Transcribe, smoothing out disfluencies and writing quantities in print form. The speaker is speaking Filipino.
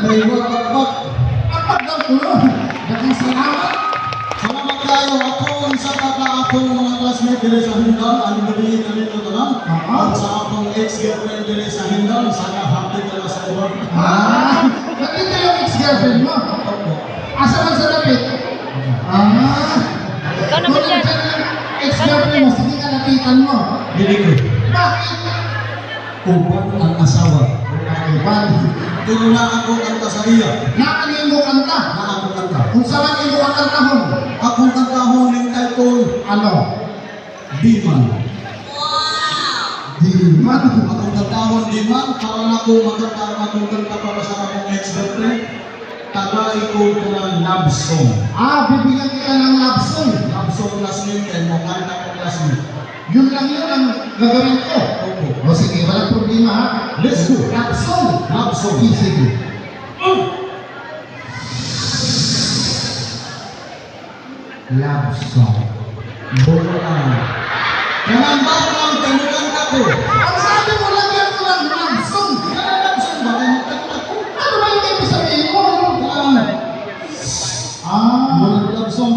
Naiwa pagpag. Kapag daw tulo. Dagang salamat. Salamat kayo. Ako isa ka akong mga classmate dire sa Hindal. Ang gabi kami ito lang. At sa akong ex-girlfriend dire sa Hindal. Sana happy ka na sa iwan. Nakita yung ex-girlfriend mo. Opo. Asa man sa lapit? Ikaw naman Kung yan. ex-girlfriend mo, sige ka lapitan mo. Dili ko. Bakit? Uban ang asawa. Iwan. Tulo na ako kanta sa iya. Nakanin mo kanta. Na ako kanta. Kung saan imo ang kantahon? Akong kanta mo ng title. Ano? Diman. Di man. Akong kantahon Diman. Para na ko magkanta akong kanta para sa akong ex-girlfriend. Tagay ko ito ng love song. Bibigyan kita ng love song. Love song classmate and mo kanta ko classmate. Yun lang yun ang gagawin ko. Opo. O sige, walang problema ha. Let's go. Love song. Love song. Sige. Love song. Bola. Kanang bakang kanukanta ko. Ang sabi mo lang yan ko lang love song. Kanang love song ba? Kanukanta ko. Ano ba yung ibig sabihin mo? Walang love song.